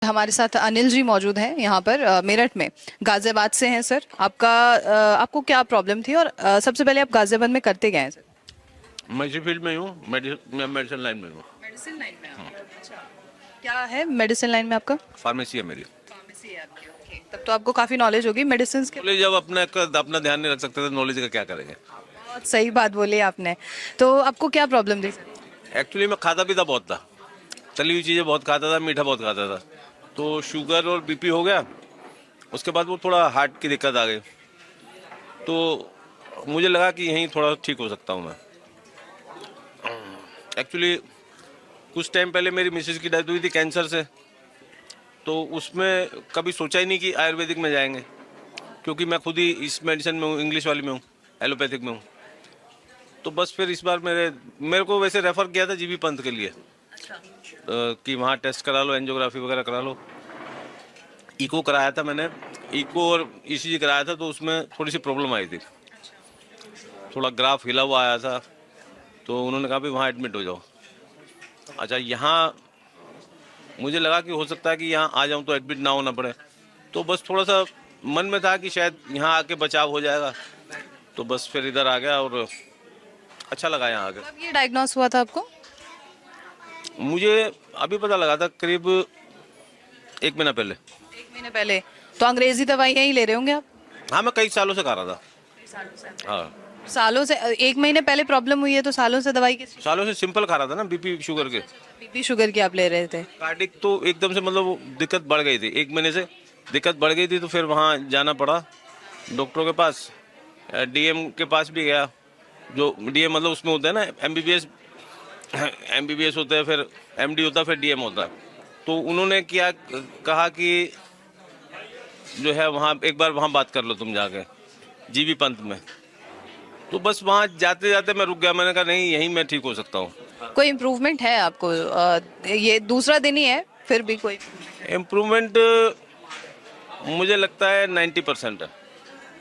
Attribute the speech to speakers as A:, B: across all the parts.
A: हमारे साथ अनिल जी मौजूद हैं यहाँ पर मेरठ में, गाजियाबाद से हैं सर। आपको क्या प्रॉब्लम थी और सबसे पहले आप गाजियाबाद में करते क्या हैं सर?
B: मैं इसी फील्ड में हूँ, मैं मेडिसिन लाइन में हूँ।
A: मेडिसिन लाइन में आप? अच्छा, क्या है मेडिसिन लाइन में आपका?
B: फार्मेसी है मेरी।
A: फार्मेसी है आपकी, ओके। तब तो आपको काफी नॉलेज होगी मेडिसिन के।
B: बोले जब अपना ध्यान नहीं रख सकते तो नॉलेज का क्या करेंगे।
A: बहुत सही बात बोली आपने। तो आपको क्या प्रॉब्लम थी सर?
B: एक्चुअली मैं खाता पीता बहुत था, तली हुई चीज़ें बहुत खाता था, मीठा बहुत खाता था, तो शुगर और बीपी हो गया। उसके बाद वो थोड़ा हार्ट की दिक्कत आ गई, तो मुझे लगा कि यहीं थोड़ा ठीक हो सकता हूँ मैं। एक्चुअली कुछ टाइम पहले मेरी मिसेज की डेथ हुई थी कैंसर से, तो उसमें कभी सोचा ही नहीं कि आयुर्वेदिक में जाएंगे, क्योंकि मैं खुद ही इस मेडिसिन में हूँ, इंग्लिश वाली में हूँ, एलोपैथिक में हूँ। तो बस फिर इस बार मेरे को वैसे रेफ़र किया था जीबी पंत के लिए। कि वहाँ टेस्ट करा लो, एंजियोग्राफी वगैरह करा लो। इको कराया था मैंने, इको और ईसीजी कराया था, तो उसमें थोड़ी सी प्रॉब्लम आई थी, थोड़ा ग्राफ हिला हुआ आया था, तो उन्होंने कहा भी वहाँ एडमिट हो जाओ। अच्छा, यहाँ मुझे लगा कि हो सकता है कि यहाँ आ जाऊँ तो एडमिट ना होना पड़े, तो बस थोड़ा सा मन में था कि शायद यहाँ आके बचाव हो जाएगा, तो बस फिर इधर आ गया और अच्छा लगा यहाँ आके।
A: कब ये डायग्नोस हुआ था आपको?
B: मुझे अभी पता लगा था, करीब 1 महीना पहले।
A: 1 महीने पहले? तो अंग्रेजी दवाइयाँ ही ले रहे होंगे आप?
B: हाँ, मैं कई सालों से खा रहा था। हाँ,
A: सालों से? 1 महीने पहले प्रॉब्लम हुई है तो सालों से दवाई किस?
B: सालों से सिंपल खा रहा था ना, बीपी शुगर के।
A: बीपी शुगर की आप ले रहे थे?
B: कार्डिक तो एकदम से मतलब वो दिक्कत बढ़ गई थी, 1 महीने से दिक्कत बढ़ गई थी, तो फिर वहाँ जाना पड़ा डॉक्टरों के पास। डीएम के पास भी गया, जो डीएम मतलब उसमें होता है ना, एमबीबीएस होता है, फिर एमडी होता है, फिर डीएम होता है। तो उन्होंने क्या कहा कि जो है वहाँ एक बार वहाँ बात कर लो तुम जाके जीबी पंत में। तो बस वहाँ जाते जाते मैं रुक गया, मैंने कहा नहीं, यहीं मैं ठीक हो सकता हूँ।
A: कोई इम्प्रूवमेंट है आपको? ये दूसरा दिन ही है, फिर भी कोई
B: इम्प्रूवमेंट मुझे लगता है 90% है।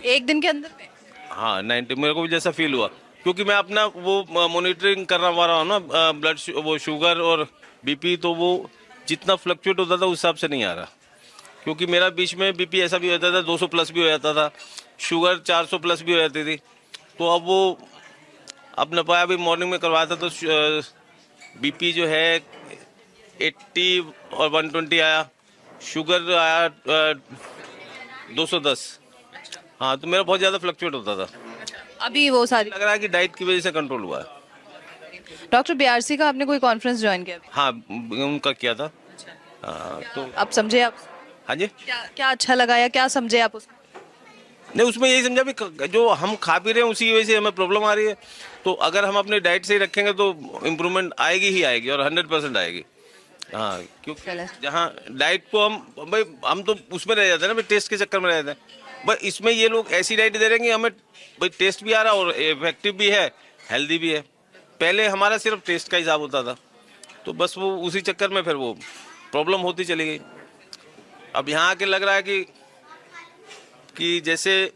A: एक दिन के अंदर में?
B: हाँ, 90 मेरे को भी जैसा फील हुआ, क्योंकि मैं अपना वो मॉनिटरिंग कर रहा हूँ ना, ब्लड वो शुगर और बीपी, तो वो जितना फ्लक्चुएट होता था उस हिसाब से नहीं आ रहा। क्योंकि मेरा बीच में बीपी ऐसा भी होता था, 200 प्लस भी हो जाता था, शुगर 400 प्लस भी हो जाती थी। तो अब न पाया, अभी मॉर्निंग में करवाया था तो बीपी जो है 80 और 120 आया, शुगर आया 210। हाँ, तो मेरा बहुत ज़्यादा फ्लक्चुएट होता था।
A: अभी वो सारी
B: लग रहा है कि डाइट की वजह से कंट्रोल हुआ है।
A: डॉक्टर बीआरसी का आपने कोई कॉन्फ्रेंस ज्वाइन किया?
B: हाँ, उनका किया था। हाँ, तो
A: आप समझे? आप
B: हाँ जी,
A: क्या क्या अच्छा लगा या क्या समझे आप उसमें?
B: नहीं, उसमें यही समझा भी जो हम खा पी रहे हैं उसी वजह से हमें प्रॉब्लम आ रही है, तो अगर हम अपनी डाइट सही रखेंगे तो इम्प्रूवमेंट आएगी ही आएगी, और 100% आएगी। हाँ, क्योंकि जहाँ डाइट को हम तो उसमें रह जाते हैं ना, टेस्ट के चक्कर में रह जाते हैं। बस इसमें ये लोग ऐसी डाइट दे रहे हैं कि हमें भाई टेस्ट भी आ रहा और इफेक्टिव भी है, हेल्दी भी है। पहले हमारा सिर्फ टेस्ट का हिसाब होता था, तो बस वो उसी चक्कर में फिर वो प्रॉब्लम होती चली गई। अब यहाँ आके लग रहा है कि जैसे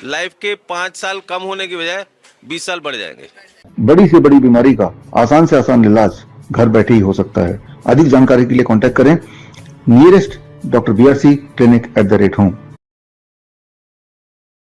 B: लाइफ के 5 साल कम होने की बजाय 20 साल बढ़ जाएंगे।
C: बड़ी से बड़ी बीमारी का आसान से आसान इलाज घर बैठे ही हो सकता है। अधिक जानकारी के लिए कांटेक्ट करें nearest doctor BRC clinic @ home.